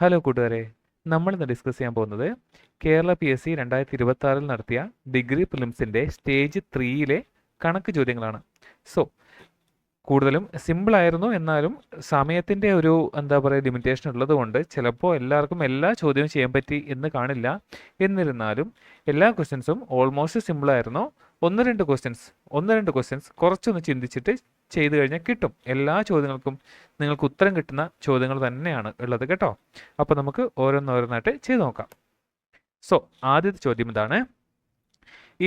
Hello കൂട്ടുകാരെ, നമ്മളിന്ന് discuss ചെയ്യാൻ പോകുന്നത് കേരള PSC 2026 നടത്തിയ ഡിഗ്രി പ്രിലിംസിൻ്റെ സ്റ്റേജ് 3യിലെ കണക്ക് ചോദ്യങ്ങളാണ്. സോ കൂടുതലും സിമ്പിളായിരുന്നു, എന്നാലും സമയത്തിൻ്റെ ഒരു ലിമിറ്റേഷൻ ഉള്ളത് കൊണ്ട് ചിലപ്പോൾ എല്ലാവർക്കും എല്ലാ ചോദ്യവും ചെയ്യാൻ പറ്റി എന്ന് കാണില്ല. എന്നിരുന്നാലും എല്ലാ ക്വസ്റ്റ്യൻസും ഓൾമോസ്റ്റ് സിമ്പിളായിരുന്നു. ഒന്ന് രണ്ട് ക്വസ്റ്റ്യൻസ് കുറച്ചൊന്ന് ചിന്തിച്ചിട്ട് ചെയ്തു കഴിഞ്ഞാൽ കിട്ടും. എല്ലാ ചോദ്യങ്ങൾക്കും നിങ്ങൾക്ക് ഉത്തരം കിട്ടുന്ന ചോദ്യങ്ങൾ തന്നെയാണ് ഉള്ളത് കേട്ടോ. അപ്പോൾ നമുക്ക് ഓരോന്നോരോന്നായിട്ട് ചെയ്ത് നോക്കാം. സോ ആദ്യത്തെ ചോദ്യം ഇതാണ്: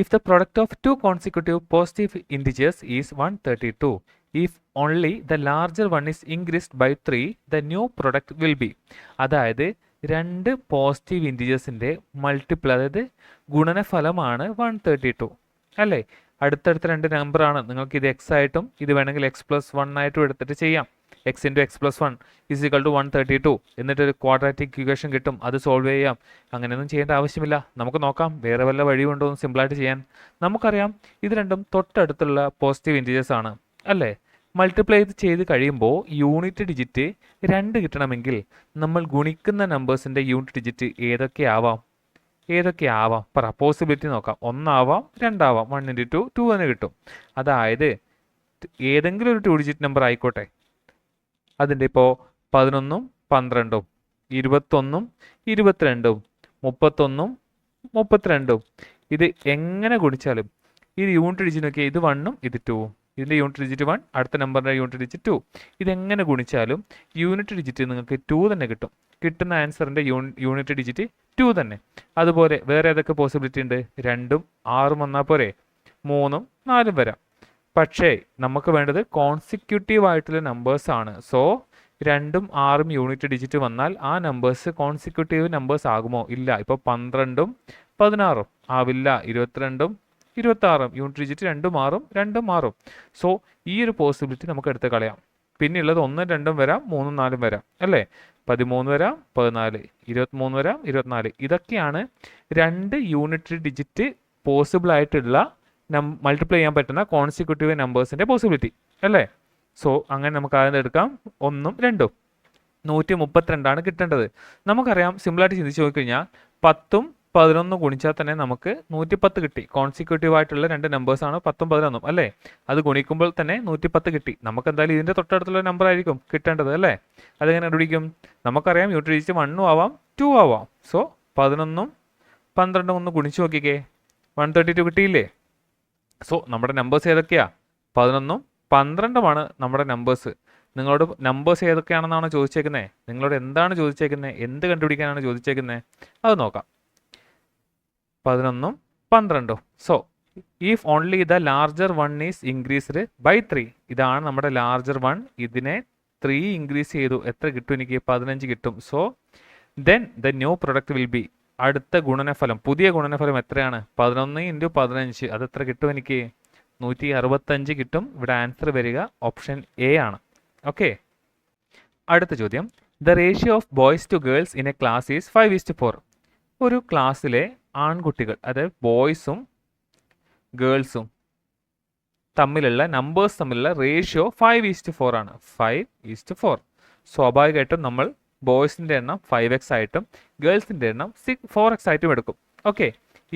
if the product of two consecutive positive integers is 132, if only the larger one is increased by 3, the new product will be. അതായത് രണ്ട് പോസിറ്റീവ് ഇൻറ്റിജേഴ്സിൻ്റെ മൾട്ടിപ്പിൾ, അതായത് ഗുണനഫലമാണ് 132 അല്ലേ. അടുത്തടുത്ത രണ്ട് നമ്പറാണ്. നിങ്ങൾക്ക് ഇത് എക്സ് ആയിട്ടും ഇത് വേണമെങ്കിൽ x+1 ആയിട്ടും എടുത്തിട്ട് ചെയ്യാം. x × x+1 = 132 എന്നിട്ടൊരു ക്വാഡ്രാറ്റിക് ഇക്വേഷൻ കിട്ടും. അത് സോൾവ് ചെയ്യാം. അങ്ങനെയൊന്നും ചെയ്യേണ്ട ആവശ്യമില്ല. നമുക്ക് നോക്കാം വേറെ വല്ല വഴിയുണ്ടോ എന്ന് സിമ്പിളായിട്ട് ചെയ്യാൻ. നമുക്കറിയാം ഇത് രണ്ടും തൊട്ടടുത്തുള്ള പോസിറ്റീവ് ഇൻറ്റിജേഴ്സ് ആണ് അല്ലേ. മൾട്ടിപ്ലൈ ചെയ്ത് കഴിയുമ്പോൾ യൂണിറ്റ് ഡിജിറ്റ് 2 കിട്ടണമെങ്കിൽ നമ്മൾ ഗുണിക്കുന്ന നമ്പേഴ്സിൻ്റെ യൂണിറ്റ് ഡിജിറ്റ് ഏതൊക്കെ ആവാം പറ. പോസിബിലിറ്റി നോക്കാം. 1 ആവാം, 2 ആവാം. 1 × 2 2 എന്ന് കിട്ടും. അതായത് ഏതെങ്കിലും ഒരു 2 ഡിജിറ്റ് നമ്പർ ആയിക്കോട്ടെ. അതിൻ്റെ ഇപ്പോൾ 11ഉം 12ഉം 21ഉം 22ഉം 31ഉം 32ഉം ഇത് എങ്ങനെ ഗുണിച്ചാലും ഇത് യൂണിറ്റ് ഡിജിറ്റ് നോക്കിയാൽ ഇത് 1ഉം ഇത് 2ഉം. ഇതിൻ്റെ യൂണിറ്റ് ഡിജിറ്റ് 1, അടുത്ത നമ്പറിൻ്റെ യൂണിറ്റ് ഡിജിറ്റ് 2. ഇതെങ്ങനെ ഗുണിച്ചാലും യൂണിറ്റ് ഡിജിറ്റ് നിങ്ങൾക്ക് 2 തന്നെ കിട്ടും. കിട്ടുന്ന ആൻസറിൻ്റെ യൂണിറ്റ് ഡിജിറ്റ് 2 തന്നെ. അതുപോലെ വേറെ ഏതൊക്കെ പോസിബിലിറ്റി ഉണ്ട്? 2ഉം 6ഉം വന്നാൽ പോരെ, 3ഉം 4ഉം വരാം. പക്ഷേ നമുക്ക് വേണ്ടത് കോൺസിക്യൂട്ടീവ് ആയിട്ടുള്ള നമ്പേഴ്സ് ആണ്. സോ 2ഉം 6ഉം യൂണിറ്റ് ഡിജിറ്റ് വന്നാൽ ആ നമ്പേഴ്സ് കോൺസിക്യൂട്ടീവ് നമ്പേഴ്സ് ആകുമോ? ഇല്ല. ഇപ്പോൾ 12ഉം 16ഉം ആവില്ല. 22ഉം 26ഉം യൂണിറ്റ് ഡിജിറ്റ് 2ഉം 6ഉം 2ഉം 6ഉം. സോ ഈ ഒരു പോസിബിലിറ്റി നമുക്ക് എടുത്ത് കളയാം. പിന്നെയുള്ളത് 1ഉം 2ഉം വരാം, 3ഉം 4ഉം വരാം അല്ലേ. 13 വരാം, 14, 23 വരാം, 24. ഇതൊക്കെയാണ് രണ്ട് യൂണിറ്റ് ഡിജിറ്റ് പോസിബിൾ ആയിട്ടുള്ള മൾട്ടിപ്ലൈ ചെയ്യാൻ പറ്റുന്ന കോൺസിക്യൂട്ടീവ് നമ്പേഴ്സിൻ്റെ പോസിബിലിറ്റി അല്ലേ. സോ അങ്ങനെ നമുക്ക് ആദ്യം എടുക്കാം 1ഉം 2ഉം. 132ആണ് കിട്ടേണ്ടത്. നമുക്കറിയാം സിമ്പിളായിട്ട് ചിന്തിച്ച് നോക്കിക്കഴിഞ്ഞാൽ 10ഉം 11ഉം ഗുണിച്ചാൽ തന്നെ നമുക്ക് 110 കിട്ടി. കോൺസിക്യൂട്ടീവ് ആയിട്ടുള്ള രണ്ട് നമ്പേഴ്സാണ് 10ഉം 11ഉം അല്ലേ. അത് ഗുണിക്കുമ്പോൾ തന്നെ 110 കിട്ടി. നമുക്ക് എന്തായാലും ഇതിൻ്റെ തൊട്ടടുത്തുള്ള നമ്പർ ആയിരിക്കും കിട്ടേണ്ടത് അല്ലേ. അതെങ്ങനെ കണ്ടുപിടിക്കും? നമുക്കറിയാം യൂണിറ്റ് ഡിജിറ്റ് 1ഉം ആവാം 2 ആവാം. സോ 11ഉം 12ഉം ഒന്ന് ഗുണിച്ച് നോക്കിക്കേ, 132 കിട്ടിയില്ലേ. സോ നമ്മുടെ നമ്പേഴ്സ് ഏതൊക്കെയാ? 11ഉം 12ഉമാണ് നമ്മുടെ നമ്പേഴ്സ്. നിങ്ങളോട് നമ്പേഴ്സ് ഏതൊക്കെയാണെന്നാണ് ചോദിച്ചേക്കുന്നത്. നിങ്ങളോട് എന്താണ് ചോദിച്ചേക്കുന്നത്? എന്ത് കണ്ടുപിടിക്കാനാണ് ചോദിച്ചേക്കുന്നത്? അത് നോക്കാം. 11ഉം 12ഉം. So if only the larger one is increased by 3, ഇതാണ് നമ്മുടെ ലാർജർ വൺ. ഇതിനെ 3 ഇൻക്രീസ് ചെയ്തു. എത്ര കിട്ടും എനിക്ക്? 15 കിട്ടും. So then the new product will B. അടുത്ത ഗുണനഫലം, പുതിയ ഗുണനഫലം എത്രയാണ്? 11 × 15. അതെത്ര കിട്ടും എനിക്ക്? 165 കിട്ടും. ഇവിടെ ആൻസർ വരിക ഓപ്ഷൻ എ ആണ്. ഓക്കെ. അടുത്ത ചോദ്യം: the ratio of boys to girls in a class is 5:4. ഒരു ക്ലാസ്സിലെ ആൺകുട്ടികൾ, അതായത് ബോയ്സും ഗേൾസും തമ്മിലുള്ള നമ്പേഴ്സ് തമ്മിലുള്ള റേഷ്യോ 5:4 ആണ്. 5:4. സ്വാഭാവികമായിട്ടും നമ്മൾ ബോയ്സിൻ്റെ എണ്ണം 5x ആയിട്ടും ഗേൾസിൻ്റെ എണ്ണം 4x ആയിട്ടും എടുക്കും. Okay.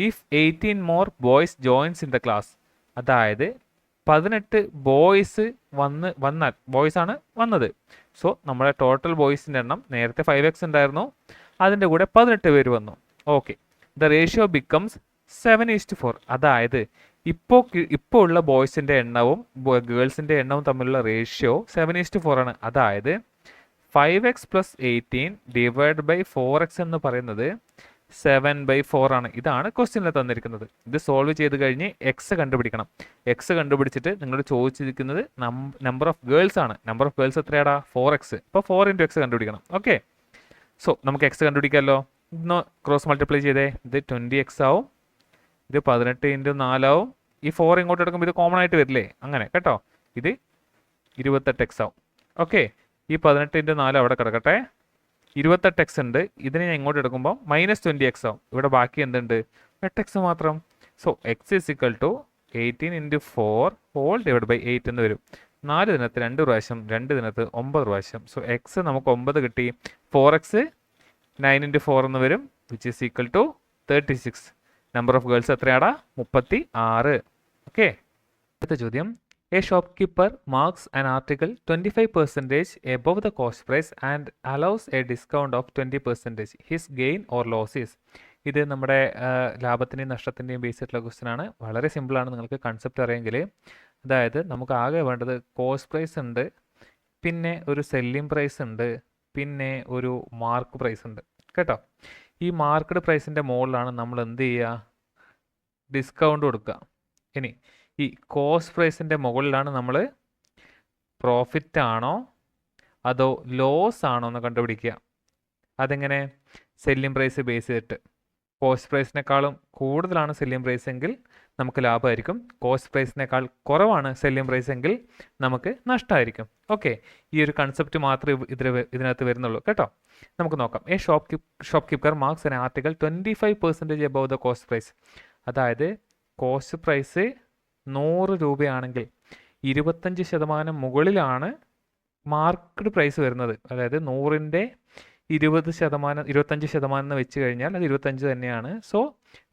If 18 more boys joints in the class, അതായത് 18 ബോയ്സ് വന്നാൽ, ബോയ്സ് ആണ് വന്നത്. സോ നമ്മുടെ ടോട്ടൽ ബോയ്സിൻ്റെ എണ്ണം നേരത്തെ 5x ഉണ്ടായിരുന്നു, അതിൻ്റെ കൂടെ 18 പേര് വന്നു. ഓക്കെ. The ratio becomes 7:4. അതായത് ഇപ്പോൾ ഉള്ള ബോയ്സിൻ്റെ എണ്ണവും ഗേൾസിൻ്റെ എണ്ണവും തമ്മിലുള്ള റേഷ്യോ 7:4 ആണ്. അതായത് 5x + 18 / 4x എന്ന് പറയുന്നത് 7/4 ആണ്. ഇതാണ് ക്വസ്റ്റ്യനിൽ തന്നിരിക്കുന്നത്. ഇത് സോൾവ് ചെയ്ത് കഴിഞ്ഞ് എക്സ് കണ്ടുപിടിക്കണം. എക്സ് കണ്ടുപിടിച്ചിട്ട് നിങ്ങൾ ചോദിച്ചിരിക്കുന്നത് നമ്പർ ഓഫ് ഗേൾസ് ആണ്. നമ്പർ ഓഫ് ഗേൾസ് എത്രയാടാ? 4x. അപ്പോൾ 4 × x കണ്ടുപിടിക്കണം. ഓക്കെ. സോ നമുക്ക് എക്സ് കണ്ടുപിടിക്കാമല്ലോ. ഇന്ന് ക്രോസ് മൾട്ടിപ്ലൈ ചെയ്തേ. ഇത് 20x ആവും, ഇത് 18 × 4 ആവും. ഈ 4 ഇങ്ങോട്ട് എടുക്കുമ്പോൾ ഇത് കോമൺ ആയിട്ട് വരില്ലേ? അങ്ങനെ കേട്ടോ. ഇത് 28x ആവും. ഓക്കെ. ഈ 18 × 4 അവിടെ കിടക്കട്ടെ. 28x ഉണ്ട്. ഇതിനെ ഞാൻ ഇങ്ങോട്ട് എടുക്കുമ്പോൾ -20x ആവും. ഇവിടെ ബാക്കി എന്തുണ്ട്? 8x മാത്രം. സോ x = 18 × 4 / 8 എന്ന് വരും. 4 ദിനത്ത് 2 പ്രാവശ്യം, 2 ദിനത്ത് 9 പ്രാവശ്യം. സോ x നമുക്ക് 9 കിട്ടി. 4x 9 into 4 എന്ന് വരും, which is equal to 36. Number of girls എത്രയാടാ? 36. ഓക്കെ. അടുത്ത ചോദ്യം, a shopkeeper marks an article 25% above the cost price and allows a discount of 20%. His gain or loss is. ഇത് നമ്മുടെ ലാഭത്തിൻ്റെയും നഷ്ടത്തിൻ്റെയും ബേസിട്ടുള്ള question ആണ്. വളരെ സിമ്പിളാണ്, നിങ്ങൾക്ക് കൺസെപ്റ്റ് അറിയെങ്കിൽ. അതായത് നമുക്ക് ആകെ വേണ്ടത് കോസ്റ്റ് പ്രൈസ് ഉണ്ട്, പിന്നെ ഒരു സെല്ലിംഗ് പ്രൈസ് ഉണ്ട്, പിന്നെ ഒരു മാർക്ക് പ്രൈസ് ഉണ്ട് കേട്ടോ. ഈ മാർക്കറ്റ് പ്രൈസിൻ്റെ മുകളിലാണ് നമ്മൾ എന്ത് ചെയ്യുക? ഡിസ്കൗണ്ട് കൊടുക്കുക. ഇനി ഈ കോസ്റ്റ് പ്രൈസിൻ്റെ മുകളിലാണ് നമ്മൾ പ്രോഫിറ്റ് ആണോ അതോ ലോസ് ആണോ എന്ന് കണ്ടുപിടിക്കുക. അതെങ്ങനെ? സെല്ലിംഗ് പ്രൈസ് ബേസ് ചെയ്തിട്ട്. കോസ്റ്റ് പ്രൈസിനേക്കാളും കൂടുതലാണ് സെല്ലിംഗ് പ്രൈസ് എങ്കിൽ നമുക്ക് ലാഭമായിരിക്കും, കോസ്റ്റ് പ്രൈസിനേക്കാൾ കുറവാണ് സെല്ലിംഗ് പ്രൈസ് എങ്കിൽ നമുക്ക് നഷ്ടമായിരിക്കും. ഓക്കെ, ഈ ഒരു കൺസെപ്റ്റ് മാത്രമേ ഇതിനകത്ത് വരുന്നുള്ളൂ കേട്ടോ. നമുക്ക് നോക്കാം. A shopkeeper marks an article 25% above the cost price. അതായത് കോസ്റ്റ് പ്രൈസ് 100 രൂപയാണെങ്കിൽ 25% മുകളിലാണ് മാർക്കറ്റ് പ്രൈസ് വരുന്നത്. അതായത് 100ൻ്റെ 25% എന്ന് വെച്ച് കഴിഞ്ഞാൽ അത് 25 തന്നെയാണ്. സോ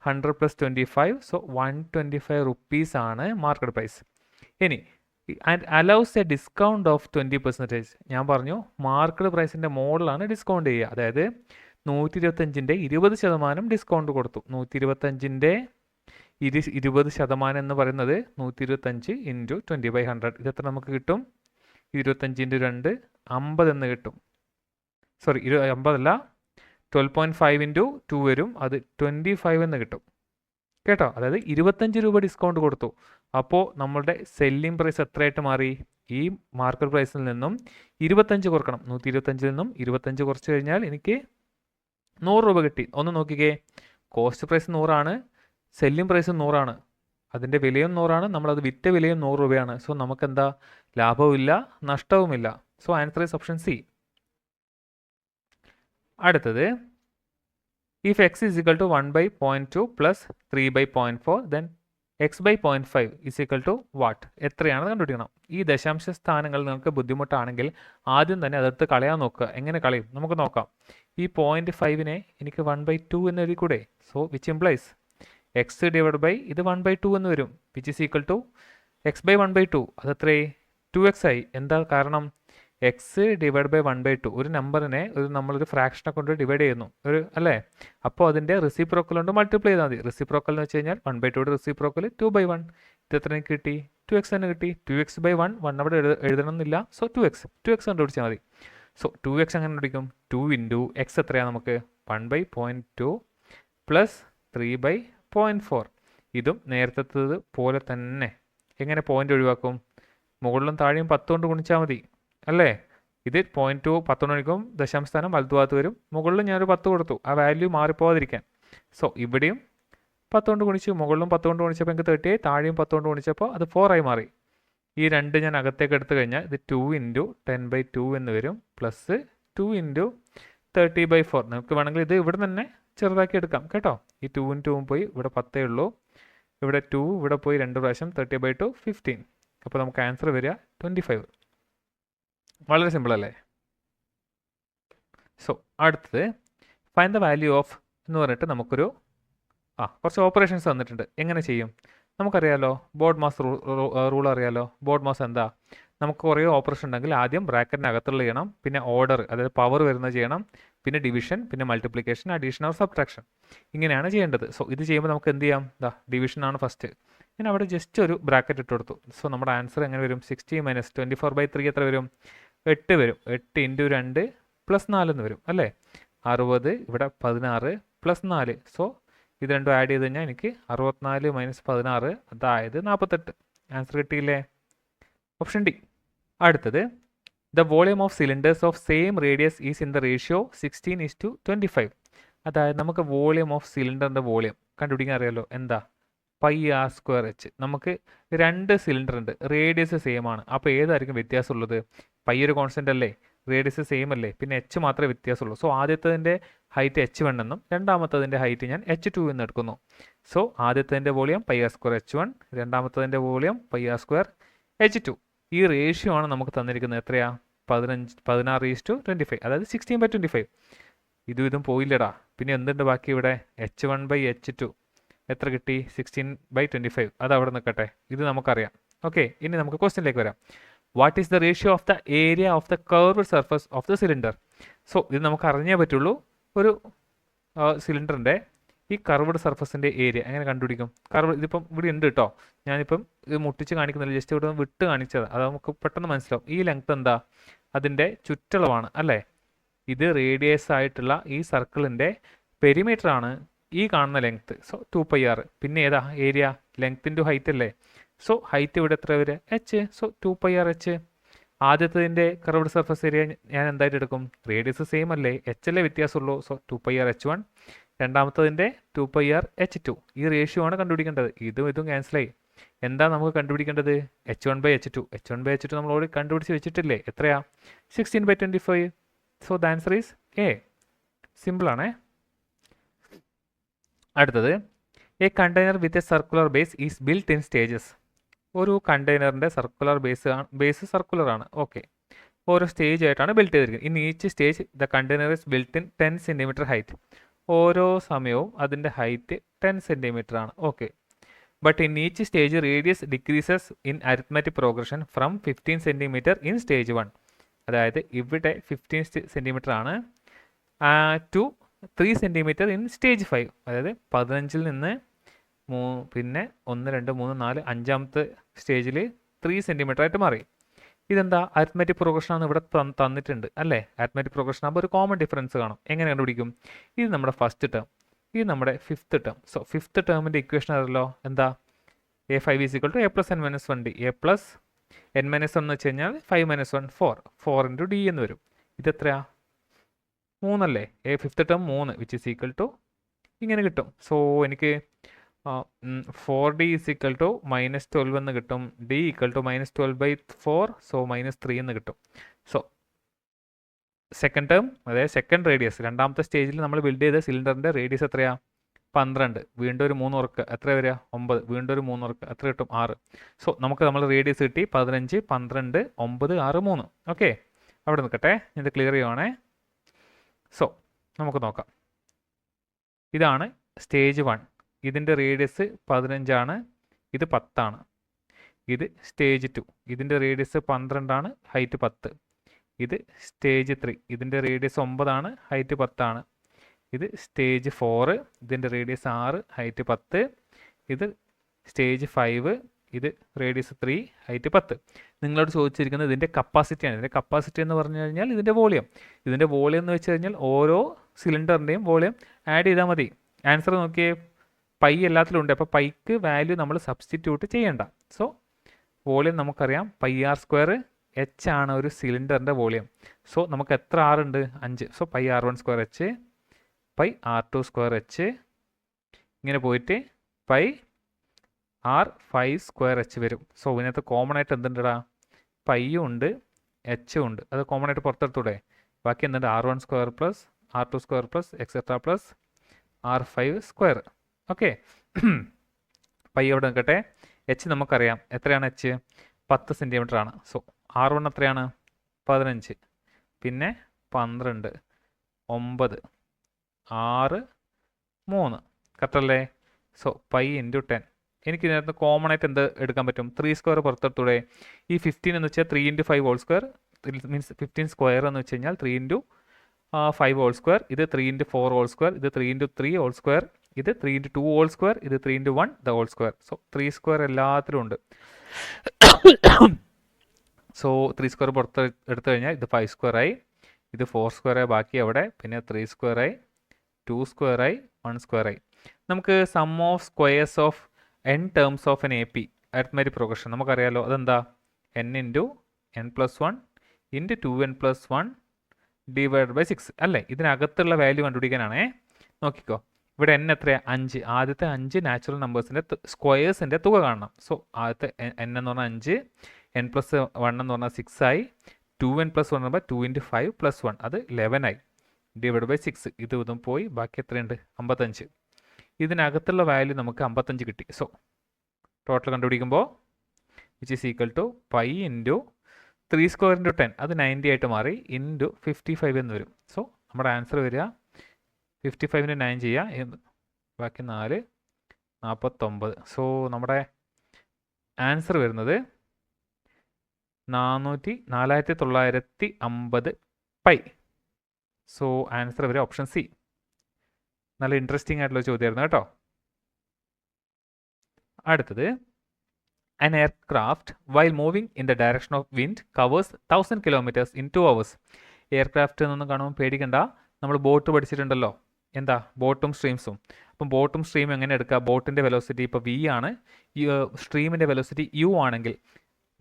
100 + 25, സോ 125 റുപ്പീസ് ആണ് മാർക്കറ്റ് പ്രൈസ്. ഇനി and allows a discount of 20%. ഞാൻ പറഞ്ഞു മാർക്കറ്റ് പ്രൈസിൻ്റെ മുകളിലാണ് ഡിസ്കൗണ്ട് ചെയ്യുക. അതായത് 125ൻ്റെ 20% ഡിസ്കൗണ്ട് കൊടുത്തു. 125ൻ്റെ 20% എന്ന് പറയുന്നത് 125 × 20/100. ഇതെത്ര നമുക്ക് കിട്ടും? 25 × 2 50 എന്ന് കിട്ടും. സോറി, 50 അല്ല, 12.5 × 2 വരും, അത് 25 എന്ന് കിട്ടും കേട്ടോ. അതായത് 25 രൂപ ഡിസ്കൗണ്ട് കൊടുത്തു. അപ്പോൾ നമ്മളുടെ സെല്ലിംഗ് പ്രൈസ് എത്രയായിട്ട് മാറി? ഈ മാർക്കറ്റ് പ്രൈസിൽ നിന്നും 25 കുറക്കണം. 125ൽ നിന്നും 25 കുറച്ച് കഴിഞ്ഞാൽ എനിക്ക് 100 രൂപ കിട്ടി. ഒന്ന് നോക്കിക്കേ, കോസ്റ്റ് പ്രൈസ് 100 ആണ്, സെല്ലിംഗ് പ്രൈസ് 100 ആണ്, അതിൻ്റെ വിലയും 100 ആണ്, നമ്മളത് വിറ്റ വിലയും 100 രൂപയാണ്. സോ നമുക്കെന്താ? ലാഭവുമില്ല നഷ്ടവുമില്ല. So answer is option C. അടുത്തത്, if x is equal to 1/0.2 + 3/0.4 then x/0.5 is equal to what? എത്രയാണെന്ന് കണ്ടുപിടിക്കണം. ഈ ദശാംശ സ്ഥാനങ്ങൾ നിങ്ങൾക്ക് ബുദ്ധിമുട്ടാണെങ്കിൽ ആദ്യം തന്നെ അതെടുത്ത് കളയാൻ നോക്കുക. എങ്ങനെ കളയും നമുക്ക് നോക്കാം. ഈ 0.5നെ എനിക്ക് 1/2 എന്ന് എഴുതി കൂടെ? So which implies x divide by ഇത് 1/2 എന്ന് വരും, which is equal to x/1/2. അതെത്രേ? 2x ആയി. എന്താ കാരണം? X divide by 1/2. ഒരു നമ്പറിനെ നമ്മളൊരു ഫ്രാക്ഷനെ കൊണ്ട് ഡിവൈഡ് ചെയ്യുന്നു അല്ലേ? അപ്പോൾ അതിൻ്റെ റെസിപ്രോക്കൽ കൊണ്ട് മൾട്ടിപ്ലൈ ചെയ്താൽ മതി. റെസിപ്രോക്കൽ എന്ന് വെച്ച് കഴിഞ്ഞാൽ 1/2യുടെ റെസിപ്രോക്കൽ 2/1. ഇത് എത്ര കിട്ടി? 2x തന്നെ കിട്ടി. 2x/1 1 അവിടെ എഴുതണം എന്നില്ല. സോ 2x കണ്ടുപിടിച്ചാൽ മതി. സോ 2x അങ്ങനെ കണ്ടുപിടിക്കും? 2 × x എത്രയാണ് നമുക്ക്? 1/0.2 + 3/0.4. ഇതും നേരത്തെ പോലെ തന്നെ. എങ്ങനെ പോയിന്റ് ഒഴിവാക്കും? മുകളിലും താഴെയും 10 കൊണ്ട് ഗുണിച്ചാൽ മതി അല്ലേ? ഇത് 0.2 10 കൊണ്ട് ഗുണിക്കും, ദശാംശസ്ഥാനം വലതുഭാഗത്ത് വരും. മുകളിൽ ഞാനൊരു 10 കൊടുത്തു, ആ വാല്യൂ മാറിപ്പോകാതിരിക്കാൻ. സോ ഇവിടെയും 10 കൊണ്ട് ഗുണിച്ചു, മുകളിലും 10 കൊണ്ട് ഗുണിച്ചപ്പോൾ എനിക്ക് 30, താഴെയും 10 കൊണ്ട് ഗുണിച്ചപ്പോൾ അത് 4 ആയി മാറി. ഈ 2 ഞാൻ അകത്തേക്ക് എടുത്തു കഴിഞ്ഞാൽ ഇത് 2 × 10/2 എന്ന് വരും, പ്ലസ് 2 × 30/4. നമുക്ക് വേണമെങ്കിൽ ഇത് ഇവിടെ തന്നെ ചെറുതാക്കി എടുക്കാം കേട്ടോ. ഈ 2 × 2 പോയി, ഇവിടെ 10 ഉള്ളൂ, ഇവിടെ 2 ഇവിടെ പോയി 2 പ്രാവശ്യം, 30/2 15. അപ്പോൾ നമുക്ക് ആൻസർ വരിക 25. വളരെ സിമ്പിൾ അല്ലേ? സോ അടുത്തത്, ഫൈൻഡ് ദ വാല്യൂ ഓഫ് എന്ന് പറഞ്ഞിട്ട് നമുക്കൊരു കുറച്ച് ഓപ്പറേഷൻസ് തന്നിട്ടുണ്ട്. എങ്ങനെ ചെയ്യും നമുക്കറിയാലോ. ബോർഡ് മാസ് റൂൾ അറിയാലോ. ബോർഡ് മാസ് എന്താ? നമുക്ക് കുറേ ഓപ്പറേഷൻ ഉണ്ടെങ്കിൽ ആദ്യം ബ്രാക്കറ്റിനകത്തുള്ള ചെയ്യണം, പിന്നെ ഓർഡർ അതായത് പവർ വരുന്നത് ചെയ്യണം, പിന്നെ ഡിവിഷൻ, പിന്നെ മൾട്ടിപ്ലിക്കേഷൻ, അഡീഷൻ ഓർ സബ്ട്രാക്ഷൻ. ഇങ്ങനെയാണ് ചെയ്യേണ്ടത്. സോ ഇത് ചെയ്യുമ്പോൾ നമുക്ക് എന്ത് ചെയ്യാം? ഡിവിഷൻ ആണ് ഫസ്റ്റ്. ഞാൻ അവിടെ ജസ്റ്റ് ഒരു ബ്രാക്കറ്റ് ഇട്ട് കൊടുത്തു. സോ നമ്മുടെ ആൻസർ എങ്ങനെ വരും? 60 - 24/3 എത്ര വരും? 8 വരും. 8 × 2 + 4 എന്ന് വരും അല്ലേ? 60, ഇവിടെ 16 + 4. സോ ഇത് രണ്ടും ആഡ് ചെയ്ത് കഴിഞ്ഞാൽ എനിക്ക് 64 - 16 അതായത് 48. ആൻസർ കിട്ടിയില്ലേ? Option D. അടുത്തത്, the volume of cylinders of same radius is in the ratio 16:25. അതായത് നമുക്ക് വോളിയം ഓഫ് സിലിണ്ടറിൻ്റെ വോളിയം കണ്ടുപിടിക്കാൻ അറിയാലോ. എന്താ? πr²h. നമുക്ക് 2 സിലിണ്ടർ ഉണ്ട്, റേഡിയസ് സെയിം ആണ്. അപ്പോൾ ഏതായിരിക്കും വ്യത്യാസമുള്ളത്? പൈ ഒരു കോൺസ്റ്റൻ്റ് അല്ലേ, റേഡിയസ് സെയിം അല്ലേ, പിന്നെ h മാത്രമേ വ്യത്യാസമുള്ളൂ. സോ ആദ്യത്തതിൻ്റെ ഹൈറ്റ് h1 എന്നും രണ്ടാമത്തതിൻ്റെ ഹൈറ്റ് ഞാൻ h2 എന്ന് എടുക്കുന്നു. സോ ആദ്യത്തതിൻ്റെ വോളിയം πr²h1, രണ്ടാമത്തതിൻ്റെ വോളിയം πr²h2. ഈ റേഷ്യോ ആണ് നമുക്ക് തന്നിരിക്കുന്നത്. എത്രയാ? 16:25, അതായത് 16/25. ഇതും പോയില്ലടാ. പിന്നെ എന്തുണ്ട് ബാക്കി ഇവിടെ? h1/h2 എത്ര കിട്ടി? 16/25. അത് അവിടെ നിൽക്കട്ടെ, ഇത് നമുക്കറിയാം. ഓക്കെ, ഇനി നമുക്ക് ക്വസ്റ്റ്യനിലേക്ക് വരാം. What is the ratio of the area of the curved surface of the cylinder? So ഇത് നമുക്ക് അറിഞ്ഞേ പറ്റുള്ളൂ. ഒരു സിലിണ്ടറിൻ്റെ ഈ കർവ്ഡ് സർഫസിൻ്റെ ഏരിയ എങ്ങനെ കണ്ടുപിടിക്കും? ഇതിപ്പം ഇവിടെ ഉണ്ട് കേട്ടോ, ഞാനിപ്പം ഇത് മുട്ടിച്ച് കാണിക്കുന്നില്ല, ജസ്റ്റ് ഇവിടെ വിട്ട് കാണിച്ചത്, അത് നമുക്ക് പെട്ടെന്ന് മനസ്സിലാവും. ഈ ലെങ്ത് എന്താ? അതിൻ്റെ ചുറ്റളവാണ് അല്ലേ? ഇത് റേഡിയസ് ആയിട്ടുള്ള ഈ സർക്കിളിൻ്റെ പെരിമീറ്റർ ആണ് ഈ കാണുന്ന ലെങ്ത്. So 2πr. പിന്നെ ഏതാ ഏരിയ? ലെങ്ത് ഇൻറ്റു ഹൈറ്റ് അല്ലേ? സോ ഹൈറ്റ് ഇവിടെ എത്ര വരെ? h. So 2πrh. ആദ്യത്തതിൻ്റെ കർവ്ഡ് സർഫസ് ഏരിയ ഞാൻ എന്തായിട്ട് എടുക്കും? റേഡിയസ് സെയിം അല്ലേ, h അല്ലേ വ്യത്യാസമുള്ളൂ. So 2πrh1. രണ്ടാമത്തതിൻ്റെ 2πrh2. ഈ റേഷ്യോ ആണ് കണ്ടുപിടിക്കേണ്ടത്. ഇതും ക്യാൻസലായി. എന്താ നമുക്ക് കണ്ടുപിടിക്കേണ്ടത്? h1/h2. h1/h2 നമ്മൾ ഓൾറെഡി കണ്ടുപിടിച്ച് വെച്ചിട്ടില്ലേ? എത്രയാ? 16/25. So the answer is A. സിമ്പിളാണേ. അടുത്തത്, a container with a circular base is built in stages. ഒരു കണ്ടെയ്നറിൻ്റെ സർക്കുലർ ബേസ് സർക്കുലർ ആണ്. ഓക്കെ, ഓരോ സ്റ്റേജ് ആയിട്ടാണ് ബിൽറ്റ് ചെയ്തിരിക്കുന്നത്. In each stage the container is built in 10 centimetre height. ഓരോ സമയവും അതിൻ്റെ ഹൈറ്റ് 10 സെൻറ്റിമീറ്റർ ആണ്. Okay, but in each stage radius decreases in arithmetic progression from 15 centimetre in stage 1. അതായത് ഇവിടെ 15 സെൻറ്റിമീറ്റർ ആണ് ടു 3 സെൻറ്റിമീറ്റർ ഇൻ സ്റ്റേജ് 5. അതായത് 15-ൽ നിന്ന് പിന്നെ 1, 2, 3, 4 അഞ്ചാമത്തെ സ്റ്റേജിൽ 3 സെൻറ്റിമീറ്റർ ആയിട്ട് മാറി. ഇതെന്താ? അരിത്മാറ്റിക് പ്രോഗ്രഷൻ ആണ് ഇവിടെ തന്നിട്ടുണ്ട് അല്ലേ? അരിത്മാറ്റിക് പ്രോഗ്രഷൻ ആകുമ്പോൾ ഒരു കോമൺ ഡിഫറൻസ് കാണും. എങ്ങനെ കണ്ടുപിടിക്കും? ഇത് നമ്മുടെ ഫസ്റ്റ് ടേം, ഇത് നമ്മുടെ ഫിഫ്ത്ത് ടേം. സോ ഫിഫ്ത്ത് ടേമിൻ്റെ ഇക്വേഷൻ അറിയല്ലോ, എന്താ? a5 = a + n-1d. a + n-1 എന്ന് വെച്ച് കഴിഞ്ഞാൽ 5 - 1 4. 4 × d എന്ന് വരും. ഇതെത്രയാ? 3 അല്ലേ? Fifth term 3 which is equal to ഇങ്ങനെ കിട്ടും. സോ എനിക്ക് 4d = -12 എന്ന് കിട്ടും. d = -12/4. സോ -3 എന്ന് കിട്ടും. സോ സെക്കൻഡ് ടേം, അതായത് സെക്കൻഡ് റേഡിയസ്, രണ്ടാമത്തെ സ്റ്റേജിൽ നമ്മൾ ബിൽഡ് ചെയ്ത സിലിണ്ടറിൻ്റെ റേഡിയസ് എത്രയാ? 12. വീണ്ടും ഒരു 3 ഉറക്കുക, എത്ര വരിക? 9. വീണ്ടും ഒരു 3 ഉറക്കുക, എത്ര കിട്ടും? 6. സോ നമ്മൾ റേഡിയസ് കിട്ടി 15, 12, 9, 6, 3. ഓക്കെ, അവിടെ നിൽക്കട്ടെ, ഇത് ക്ലിയർ ചെയ്യുവാണേ. സോ നമുക്ക് നോക്കാം. ഇതാണ് സ്റ്റേജ് 1. ഇതിൻ്റെ റേഡിയസ് 15 ആണ്, ഇത് 10 ആണ്. ഇത് സ്റ്റേജ് 2, ഇതിൻ്റെ റേഡിയസ് 12 ആണ്, ഹൈറ്റ് 10. ഇത് സ്റ്റേജ് 3, ഇതിൻ്റെ റേഡിയസ് 9 ആണ്, ഹൈറ്റ് 10 ആണ്. ഇത് സ്റ്റേജ് 4, ഇതിൻ്റെ റേഡിയസ് 6, ഹൈറ്റ് 10. ഇത് സ്റ്റേജ് 5, ഇത് റേഡിയസ് 3, ഹൈറ്റ് 10. നിങ്ങളോട് ചോദിച്ചിരിക്കുന്നത് ഇതിൻ്റെ കപ്പാസിറ്റിയാണ്. ഇതിൻ്റെ കപ്പാസിറ്റി എന്ന് പറഞ്ഞു കഴിഞ്ഞാൽ ഇതിൻ്റെ വോളിയം. ഇതിൻ്റെ വോളിയം എന്ന് വെച്ച് കഴിഞ്ഞാൽ ഓരോ സിലിണ്ടറിൻ്റെയും വോളിയം ആഡ് ചെയ്താൽ മതി. ആൻസർ നോക്കിയേ, പൈ എല്ലാത്തിലും ഉണ്ട്. അപ്പോൾ പൈക്ക് വാല്യൂ നമ്മൾ സബ്സ്റ്റിറ്റ്യൂട്ട് ചെയ്യേണ്ട. സോ വോളിയം നമുക്കറിയാം, πr². h ആണ് ഒരു സിലിണ്ടറിൻ്റെ വോളിയം. സോ നമുക്ക് എത്ര r ഉണ്ട്? 5. സോ πr1²h, πr2²h, ഇങ്ങനെ പോയിട്ട് πr5²h വരും. സോ ഇതിനകത്ത് കോമൺ ആയിട്ട് എന്തുണ്ടടാ? പൈയും ഉണ്ട്, എച്ചും ഉണ്ട്. അത് കോമൺ ആയിട്ട് പുറത്തെടുത്തൂടെ? ബാക്കി എന്തുണ്ട്? r1² + r2² + etcetera + r5². Okay, pi അവിടെ നിൽക്കട്ടെ. എച്ച് നമുക്കറിയാം, എത്രയാണ് എച്ച്? 10 സെൻറ്റിമീറ്റർ ആണ്. സോ r1 എത്രയാണ്? 15, പിന്നെ 12, 9, 6, 3. കറക്റ്റല്ലേ? സോ π × 10. എനിക്ക് ഇതിനകത്ത് കോമൺ ആയിട്ട് എന്ത് എടുക്കാൻ പറ്റും? 3² പുറത്തെടുത്തൂടെ? ഈ 15 എന്ന് വെച്ചാൽ 3 × 5 2, മീൻസ് 15² എന്ന് വെച്ച് കഴിഞ്ഞാൽ 3 × 5 2. ഇത് 3 × 4 2. ഇത് 3 × 3 2. ഇത് 3 × 2 2. ഇത് 3 × 1 2. സോ 3² എല്ലാത്തിലും ഉണ്ട്. സോ 3² പുറത്ത് എടുത്തു കഴിഞ്ഞാൽ ഇത് 5² ആയി, ഇത് 4² ആയി, ബാക്കി അവിടെ, പിന്നെ 3² ആയി, 2² ആയി, 1² ആയി. നമുക്ക് sum of squares of n terms of an AP arithmetic progression നമുക്കറിയാലോ. അതെന്താ? n × n+1 × 2n+1 / 6 അല്ലേ? ഇതിനകത്തുള്ള വാല്യൂ കണ്ടുപിടിക്കാനാണേ. നോക്കിക്കോ, ഇവിടെ n എത്രയാണ്? 5. ആദ്യത്തെ 5 നാച്ചുറൽ നമ്പേഴ്സിൻ്റെ സ്ക്വയേഴ്സിൻ്റെ തുക കാണണം. സോ ആദ്യത്തെ n എന്ന് പറഞ്ഞാൽ 5, n+1 എന്ന് പറഞ്ഞാൽ 6 ആയി, 2n+1 എന്ന് പറഞ്ഞാൽ 2 × 5 + 1, അത് 11 ആയി, / 6. ഇതും പോയി, ബാക്കി എത്രയുണ്ട്? 55. ഇതിനകത്തുള്ള വാല്യൂ നമുക്ക് 55 കിട്ടി. സോ ടോട്ടൽ കണ്ടുപിടിക്കുമ്പോൾ വിച്ച് ഈസ് ഈക്വൽ ടു π × 3² × 10, അത് 90 ആയിട്ട് മാറി, × 55 എന്ന് വരും. സോ നമ്മുടെ ആൻസർ വരിക 55ന് 9 ചെയ്യുക, ബാക്കി 4 49. സോ നമ്മുടെ ആൻസർ വരുന്നത് 4950 പൈ. സോ ആൻസർ വരെ ഓപ്ഷൻ സി. നല്ല ഇൻട്രസ്റ്റിംഗ് ആയിട്ടുള്ള ചോദ്യമായിരുന്നു കേട്ടോ. അടുത്തത്, an aircraft while moving in the direction of wind covers 1000 kilometers in 2 hours. Aircraft എന്നൊന്നും കാണുമ്പോൾ പേടിക്കണ്ട, നമ്മൾ ബോട്ട് പഠിച്ചിട്ടുണ്ടല്ലോ, എന്താ ബോട്ടും സ്ട്രീംസും. അപ്പം ബോട്ടും സ്ട്രീം എങ്ങനെ എടുക്കുക? ബോട്ടിൻ്റെ വെലോസിറ്റി ഇപ്പോൾ വി ആണ്, സ്ട്രീമിൻ്റെ വെലോസിറ്റി യു ആണെങ്കിൽ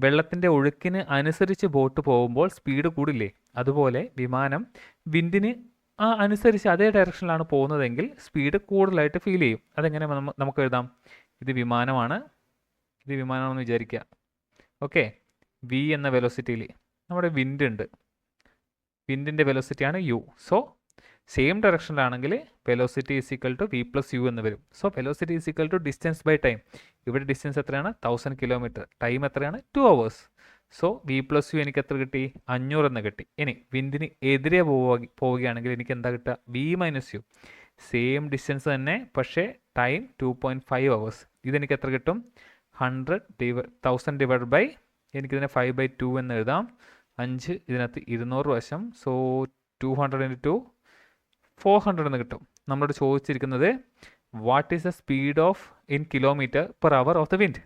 വെള്ളത്തിൻ്റെ ഒഴുക്കിന് അനുസരിച്ച് ബോട്ട് പോകുമ്പോൾ സ്പീഡ് കൂടില്ലേ? അതുപോലെ വിമാനം വിൻഡിന് അനുസരിച്ച് അതേ ഡയറക്ഷനിലാണ് പോകുന്നതെങ്കിൽ സ്പീഡ് കൂടുതലായിട്ട് ഫീൽ ചെയ്യും. അതെങ്ങനെ നമുക്ക് എഴുതാം? ഇത് വിമാനമാണെന്ന് വിചാരിക്കുക. ഓക്കെ, വി എന്ന വെലോസിറ്റിയിൽ നമ്മുടെ വിൻഡ് ഉണ്ട്, വിൻഡിൻ്റെ വെലോസിറ്റിയാണ് യു. സോ സെയിം ഡയറക്ഷനിലാണെങ്കിൽ velocity is equal to v plus u എന്ന് വരും. So velocity is equal to distance by time. ഇവിടെ ഡിസ്റ്റൻസ് എത്രയാണ്? 1000 കിലോമീറ്റർ. ടൈം എത്രയാണ്? 2 hours. So v plus u എനിക്ക് എത്ര കിട്ടി? 500 എന്ന് കിട്ടി. ഇനി വിൻഡിന് എതിരെ പോവുകയാണെങ്കിൽ എനിക്ക് എന്താ കിട്ടുക? V minus U. Same distance തന്നെ, പക്ഷേ ടൈം 2.5 hours. ഇതെനിക്ക് എത്ര കിട്ടും? 1000 ഡിവൈഡ് ബൈ, എനിക്കിതിനെ 5/2 എന്ന് എഴുതാം. 5 ഇതിനകത്ത് 200 വശം. സോ 200 × 2 400 എന്ന് കിട്ടും. നമ്മളോട് ചോദിച്ചിരിക്കുന്നത് what is the speed of in kilometre per hour of the wind.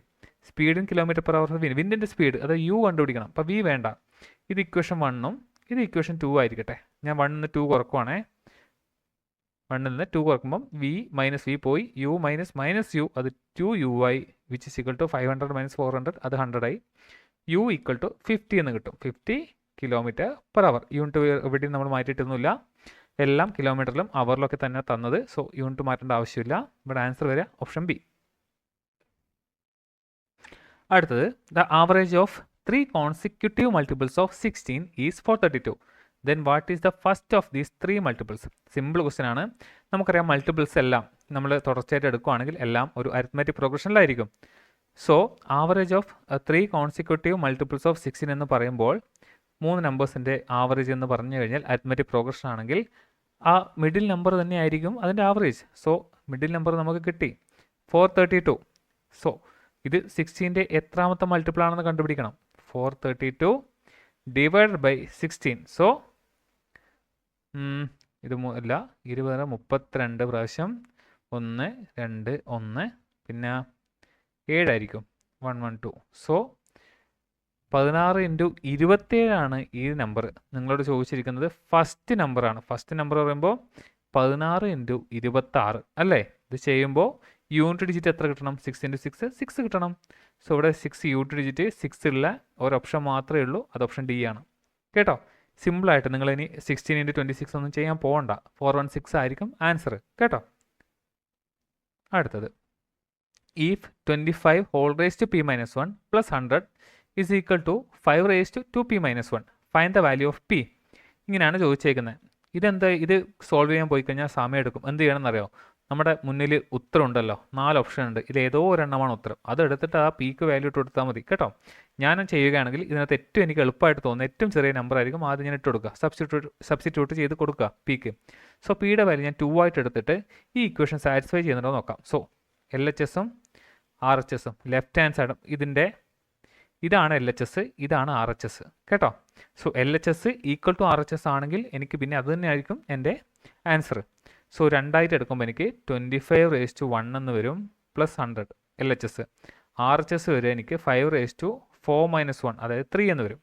Speed in kilometre per hour of the wind, വിൻഡിൻ്റെ സ്പീഡ്, അത് യു കണ്ടുപിടിക്കണം. അപ്പോൾ വി വേണ്ട, ഇത് ഇക്വേഷൻ 1ഉം ഇത് ഇക്വേഷൻ 2 ആയിരിക്കട്ടെ. ഞാൻ 1 നിന്ന് 2 കുറക്കുവാണേ. 1 നിന്ന് 2 കുറക്കുമ്പം വി മൈനസ് വി പോയി, യു മൈനസ് യു, അത് 2u ആയി, വിച്ച് ഇസ് ഈക്വൽ ടു 500 - 400, അത് 100 ആയി. യു ഈക്വൽ ടു 50 എന്ന് കിട്ടും. 50 കിലോമീറ്റർ പെർ അവർ. യൂണിറ്റ് എവിടെയും നമ്മൾ മാറ്റിയിട്ടൊന്നുമില്ല, എല്ലാം കിലോമീറ്ററിലും അവറിലൊക്കെ തന്നെ തന്നത്. സോ യൂണിറ്റ് മാറ്റേണ്ട ആവശ്യമില്ല. ഇവിടെ ആൻസർ വരിക ഓപ്ഷൻ ബി. അടുത്തത്, the average of 3 consecutive multiples of 16 is 432. Then what is the first of these 3 multiples? Simple question ആണ്. നമുക്കറിയാം മൾട്ടിപ്പിൾസ് എല്ലാം നമ്മൾ തുടർച്ചയായിട്ട് എടുക്കുകയാണെങ്കിൽ എല്ലാം ഒരു അരിത്മെറ്റിക് പ്രോഗ്രഷനിലായിരിക്കും. So average of 3 consecutive multiples of 16 എന്ന് പറയുമ്പോൾ 3 നമ്പേഴ്സിൻ്റെ ആവറേജ് എന്ന് പറഞ്ഞു കഴിഞ്ഞാൽ അരിത്മെറ്റിക് പ്രോഗ്രഷൻ ആണെങ്കിൽ ആ മിഡിൽ നമ്പർ തന്നെ ആയിരിക്കും അതിൻ്റെ ആവറേജ്. സോ മിഡിൽ നമ്പർ നമുക്ക് കിട്ടി 432. സോ ഇത് 16ൻ്റെ എത്രാമത്തെ മൾട്ടിപ്പിൾ ആണെന്ന് കണ്ടുപിടിക്കണം. 432 ഡിവൈഡ് ബൈ 16. സോ ഇത് അല്ല, 20 32 പ്രാവശ്യം 1 2 1, പിന്നെ 7 ആയിരിക്കും 112. സോ 16 × 27 ഈ നമ്പർ. നിങ്ങളോട് ചോദിച്ചിരിക്കുന്നത് ഫസ്റ്റ് നമ്പറാണ്. ഫസ്റ്റ് നമ്പർ പറയുമ്പോൾ 16 × 26 അല്ലേ? ഇത് ചെയ്യുമ്പോൾ യൂണിറ്റ് ഡിജിറ്റ് എത്ര കിട്ടണം? 6 × 6 6 കിട്ടണം. സോ ഇവിടെ 6 യൂണിറ്റ് ഡിജിറ്റ് 6 ഉള്ള ഒരു ഓപ്ഷൻ മാത്രമേ ഉള്ളൂ, അത് ഓപ്ഷൻ ഡി ആണ് കേട്ടോ. സിമ്പിളായിട്ട് നിങ്ങൾ ഇനി 16 × 26 ഒന്നും ചെയ്യാൻ പോകണ്ട, 416 ആയിരിക്കും ആൻസർ കേട്ടോ. അടുത്തത്, if 25 whole raised to p minus 1 plus 100 is equal to 5 raised to 2p minus 1, find the value of p. ഇങ്ങനെയാണ് ചോദിച്ചേക്കുന്നത്. ഇതെന്താ? ഇത് സോൾവ് ചെയ്യാൻ പോയി കഴിഞ്ഞാൽ സമയം എടുക്കും. എന്ത് ചെയ്യണമെന്നറിയോ? നമ്മുടെ മുന്നിൽ ഉത്തരം ഉണ്ടല്ലോ, 4 ഓപ്ഷൻ ഉണ്ട്, ഇതിൽ ഏതോ ഒരെണ്ണമാണ് ഉത്തരം. അതെടുത്തിട്ട് ആ പിക്ക് വാല്യൂ ഇട്ട് കൊടുത്താൽ മതി കേട്ടോ. ഞാൻ ചെയ്യുകയാണെങ്കിൽ ഇതിനകത്ത് ഏറ്റവും എനിക്ക് എളുപ്പമായിട്ട് തോന്നുന്ന ഏറ്റവും ചെറിയ നമ്പർ ആയിരിക്കും ആദ്യം ഞാൻ ഇട്ട് കൊടുക്കുക, സബ്സ്റ്റിറ്റ്യൂട്ട് ചെയ്ത് കൊടുക്കുക പിക്ക്. സോ പിയുടെ വാല്യൂ ഞാൻ 2 ആയിട്ട് എടുത്തിട്ട് ഈ ഇക്വേഷൻ സാറ്റിസ്ഫൈ ചെയ്യുന്നുണ്ടോ നോക്കാം. സോ LHSഉം RHSഉം ലെഫ്റ്റ് ഹാൻഡ് സൈഡും ഇതാണ് LHS, ഇതാണ് RHS കേട്ടോ. So LHS equal to RHS ആണെങ്കിൽ എനിക്ക് പിന്നെ അത് തന്നെയായിരിക്കും എൻ്റെ ആൻസർ. സോ 2 ആയിട്ട് എടുക്കുമ്പോൾ എനിക്ക് 25 raised to 1 എന്ന് വരും പ്ലസ് 100 LHS. RHS വരെ എനിക്ക് 5 raised to 4 minus 1, അതായത് 3 എന്ന് വരും.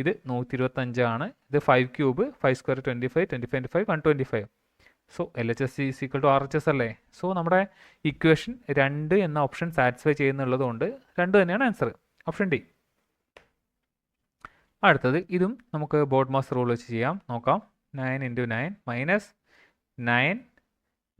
ഇത് 125 ആണ്. ഇത് 5 cube 5 square 25 25 5 125. So LHS is equal to RHS അല്ലേ? സോ നമ്മുടെ ഇക്വേഷൻ 2 എന്ന ഓപ്ഷൻ സാറ്റിസ്ഫൈ ചെയ്യുന്നുള്ളത് കൊണ്ട് 2 തന്നെയാണ് ആൻസർ, ഓപ്ഷൻ ഡി. അടുത്തത്, ഇതും നമുക്ക് ബോർഡ് മാസ് റൂൾ വെച്ച് ചെയ്യാം, നോക്കാം. 9 × 9 മൈനസ് 9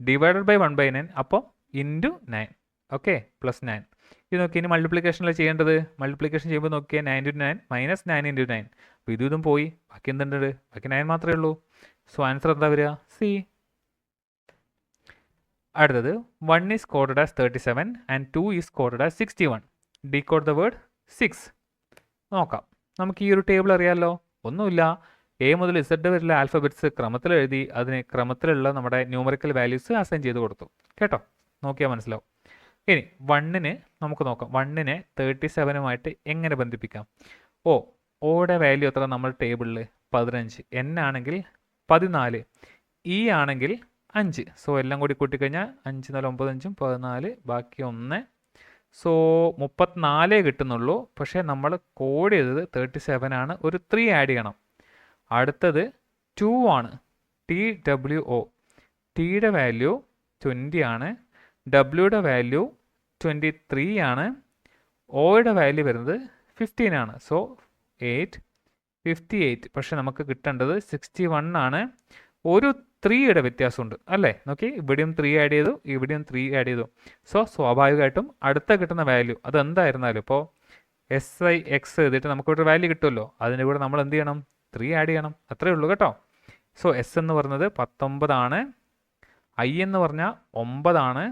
ഡിവൈഡഡ് ബൈ 1/9, അപ്പോൾ ഇൻറ്റു 9. Okay, plus 9. ഇത് നോക്കി, ഇനി മൾട്ടിപ്ലിക്കേഷനിൽ ചെയ്യേണ്ടത്. മൾട്ടിപ്ലിക്കേഷൻ ചെയ്യുമ്പോൾ നോക്കിയാൽ 9 × 9 മൈനസ് 9 × 9. അപ്പോൾ ഇതും പോയി, ബാക്കി എന്തുണ്ട്? ബാക്കി 9 മാത്രമേ ഉള്ളൂ. സോ ആൻസർ എന്താ വരിക? സി. അടുത്തത്, 1 is coded as 37 and 2 is coded as 61. Decode the word 6. നോക്കാം. നമുക്ക് ഈ ഒരു ടേബിൾ അറിയാമല്ലോ. ഒന്നുമില്ല, എ മുതൽ ഇസഡ് വരെയുള്ള ആൽഫബറ്റ്സ് ക്രമത്തിൽ എഴുതി അതിന് ക്രമത്തിലുള്ള നമ്മുടെ ന്യൂമറിക്കൽ വാല്യൂസ് അസൈൻ ചെയ്ത് കൊടുത്തു. കേട്ടോ, നോക്കിയാൽ മനസ്സിലാവും. ഇനി 1ന് നമുക്ക് നോക്കാം. 1നെ 37 എങ്ങനെ ബന്ധിപ്പിക്കാം? ഓയുടെ വാല്യൂ എത്ര നമ്മൾ ടേബിളിൽ? 15. എൻ ആണെങ്കിൽ 14, ഇ ആണെങ്കിൽ 5. സോ എല്ലാം കൂടി കൂട്ടിക്കഴിഞ്ഞാൽ 5 4 9 5 14, ബാക്കി 1. സോ 34 കിട്ടുന്നുള്ളൂ. പക്ഷേ നമ്മൾ കോഡ് ചെയ്തത് 37 ആണ്. ഒരു 3 ആഡ് ചെയ്യണം. അടുത്തത് 2 ആണ്. TWO. ടിയുടെ വാല്യൂ 20 ആണ്. ഡബ്ല്യൂയുടെ വാല്യൂ 23 ആണ്. ഒയുടെ വാല്യൂ വരുന്നത് 15 ആണ്. സോ 8 58. പക്ഷെ നമുക്ക് കിട്ടേണ്ടത് 61 ആണ്. ഒരു 3യുടെ വ്യത്യാസമുണ്ട് അല്ലേ? നോക്കി, ഇവിടെയും 3 ആഡ് ചെയ്തു, ഇവിടെയും 3 ആഡ് ചെയ്തു. സോ സ്വാഭാവികമായിട്ടും അടുത്ത കിട്ടുന്ന വാല്യൂ അത് എന്തായിരുന്നാലും ഇപ്പോൾ SIX എഴുതിയിട്ട് നമുക്കൊരു വാല്യൂ കിട്ടുമല്ലോ, അതിൻ്റെ കൂടെ നമ്മൾ എന്ത് ചെയ്യണം? 3 ആഡ് ചെയ്യണം. അത്രേ ഉള്ളൂ കേട്ടോ. സോ എസ് എന്ന് പറഞ്ഞത് 19 ആണ്, ഐ എന്ന് പറഞ്ഞാൽ 9 ആണ്,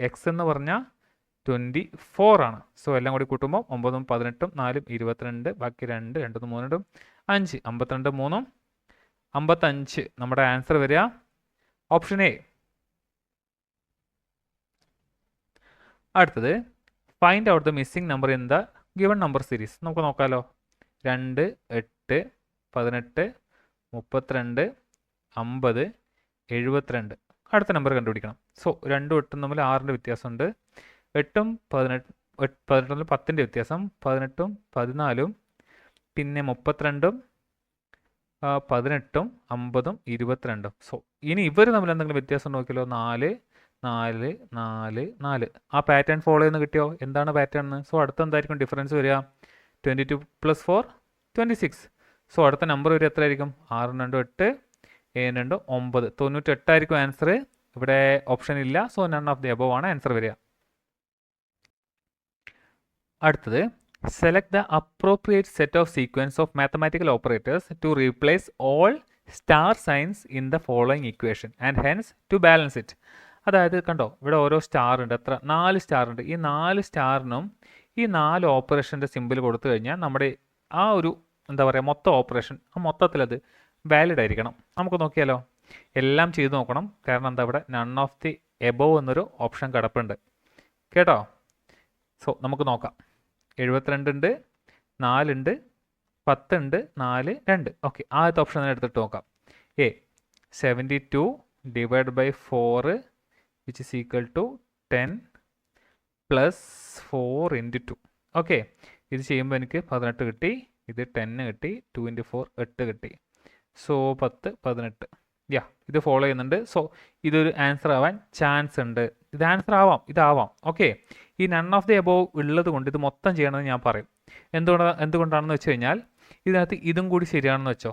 എക്സ് എന്ന് പറഞ്ഞാൽ 24 ആണ്. സോ എല്ലാം കൂടി കൂട്ടുമ്പോൾ 9 18 4 22, ബാക്കി 2 2 3 5 52 3 55. നമ്മുടെ ആൻസർ വരിക ഓപ്ഷൻ എ. അടുത്തത് find out the missing number in the given number series. നമുക്ക് നോക്കാമല്ലോ. 2 8 18 32 50 72. അടുത്ത നമ്പർ കണ്ടുപിടിക്കണം. സോ 2 8 തമ്മിൽ 6ൻ്റെ വ്യത്യാസമുണ്ട്. 8 18 തമ്മിൽ 10ൻ്റെ വ്യത്യാസം. 18 14, പിന്നെ 32 18 50 22. സോ ഇനി ഇവർ തമ്മിൽ എന്തെങ്കിലും വ്യത്യാസം നോക്കിയല്ലോ. 4 4 4 4. ആ പാറ്റേൺ ഫോളോ ചെയ്യുന്ന കിട്ടിയോ? എന്താണ് പാറ്റേൺ? സോ അടുത്ത എന്തായിരിക്കും ഡിഫറൻസ് വരിക? 22 + 4 26. സോ അടുത്ത നമ്പർ വരിക എത്രയായിരിക്കും? 6 2 8 7 2 9. 98 ആയിരിക്കും ആൻസർ. ഇവിടെ ഓപ്ഷൻ ഇല്ല. So none of the above ആണ് ആൻസർ വരിക. അടുത്തത് select the appropriate set of sequence of mathematical operators to replace all star signs in the following equation and hence to balance it. അതായത് കണ്ടോ, ഇവിടെ ഓരോ star ഉണ്ട്. എത്ര? 4 സ്റ്റാർ ഉണ്ട്. ഈ 4 സ്റ്റാറിനും ഈ 4 ഓപ്പറേഷൻ്റെ സിമ്പിൾ കൊടുത്തു കഴിഞ്ഞാൽ നമ്മുടെ ആ ഒരു എന്താ പറയുക മൊത്തം ഓപ്പറേഷൻ ആ മൊത്തത്തിലത് വാലിഡ് ആയിരിക്കണം. നമുക്ക് നോക്കിയാലോ. എല്ലാം ചെയ്ത് നോക്കണം. കാരണം എന്താ, ഇവിടെ നൺ ഓഫ് ദി എബോവ് എന്നൊരു ഓപ്ഷൻ കിടപ്പുണ്ട് കേട്ടോ. സോ നമുക്ക് നോക്കാം. 72 ഉണ്ട്, 4 ഉണ്ട്, 10 ഉണ്ട്, 4 2. ഓക്കെ, ആദ്യത്തെ ഓപ്ഷൻ തന്നെ എടുത്തിട്ട് നോക്കാം. 72 divide by 4 which is equal to 10 + 4 × 2. Okay, ഇത് ചെയ്യുമ്പോൾ എനിക്ക് 18 കിട്ടി, ഇത് 10 കിട്ടി, 2 × 4 8 കിട്ടി. സോ 10 18. ഇത് ഫോളോ ചെയ്യുന്നുണ്ട്. സോ ഇതൊരു ആൻസർ ആവാൻ ചാൻസ് ഉണ്ട്. ഇത് ആൻസർ ആവാം, ഇതാവാം. ഓക്കെ, ഈ നൺ ഓഫ് ദി എബോവ് ഉള്ളത് കൊണ്ട് ഇത് മൊത്തം ചെയ്യണമെന്ന് ഞാൻ പറയും. എന്തുകൊണ്ടാണെന്ന് വെച്ച് കഴിഞ്ഞാൽ ഇതിനകത്ത് ഇതും കൂടി ശരിയാണെന്ന് വെച്ചോ.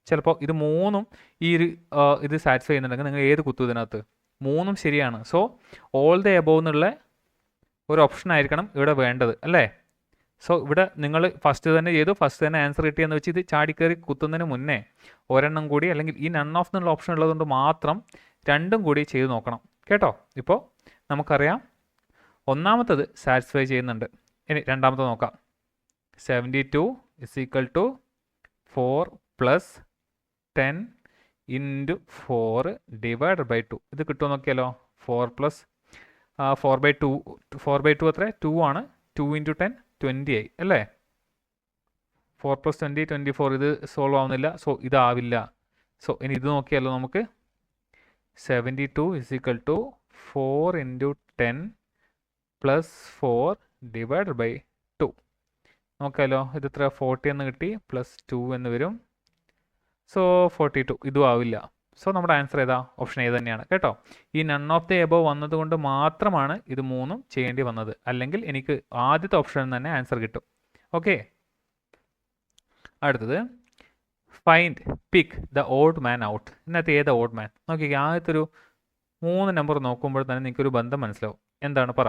ചിലപ്പോൾ ഇത് 3ഉം ഈ ഒരു ഇത് സാറ്റിസ്ഫൈ ചെയ്യുന്നുണ്ടെങ്കിൽ നിങ്ങൾ ഏത് കുത്തു ഇതിനകത്ത്? 3ഉം ശരിയാണ്. സോ ഓൾ ദി എബോവ് എന്നുള്ള ഒരു ഓപ്ഷൻ ആയിരിക്കണം ഇവിടെ വേണ്ടത് അല്ലേ? സോ ഇവിടെ നിങ്ങൾ ഫസ്റ്റ് തന്നെ ചെയ്തു, ഫസ്റ്റ് തന്നെ ആൻസർ കിട്ടിയെന്ന് വെച്ച് ഇത് ചാടിക്കയറി കുത്തുന്നതിന് മുന്നേ ഒരെണ്ണം കൂടി അല്ലെങ്കിൽ ഈ നൺ ഓഫ് എന്നുള്ള ഓപ്ഷൻ ഉള്ളതുകൊണ്ട് മാത്രം 2ഉം കൂടി ചെയ്ത് നോക്കണം കേട്ടോ. ഇപ്പോൾ നമുക്കറിയാം ഒന്നാമത്തത് സാറ്റിസ്ഫൈ ചെയ്യുന്നുണ്ട്. ഇനി രണ്ടാമത്തെ നോക്കാം. 72 = 4 + 10 × 4 ഡിവൈഡ് ബൈ 2. ഇത് കിട്ടുമോ നോക്കിയാലോ. 4 + 4/2 എത്ര? 2 ആണ്. 2 × 10 20 ആയി അല്ലേ? 4 + 20 24. ഇത് സോൾവ് ആവുന്നില്ല. സോ ഇതാവില്ല. സോ ഇനി ഇത് നോക്കിയാലോ നമുക്ക്. 72 = 4 × 10 + 4 ഡിവൈഡ് ബൈ 2. നോക്കാമല്ലോ. ഇത് എത്ര? 40 എന്ന് കിട്ടി, +2 എന്ന് വരും. സോ 42. ഇതും ആവില്ല. സോ നമ്മുടെ ആൻസർ ഏതാ? ഓപ്ഷൻ എ തന്നെയാണ് കേട്ടോ. ഈ നൺ ഓഫ് ദി എബോവ് വന്നതുകൊണ്ട് മാത്രമാണ് ഇത് 3ഉം ചെയ്യേണ്ടി വന്നത്. അല്ലെങ്കിൽ എനിക്ക് ആദ്യത്തെ ഓപ്ഷനിൽ തന്നെ ആൻസർ കിട്ടും. ഓക്കെ, അടുത്തത് find pick the odd man out. ഇതിനകത്ത് ഏതാ ഓഡ് മാൻ? നോക്കി, ആദ്യത്തെ ഒരു 3 നമ്പർ നോക്കുമ്പോൾ തന്നെ നിങ്ങൾക്കൊരു ബന്ധം മനസ്സിലാവും. എന്താണ് പറ?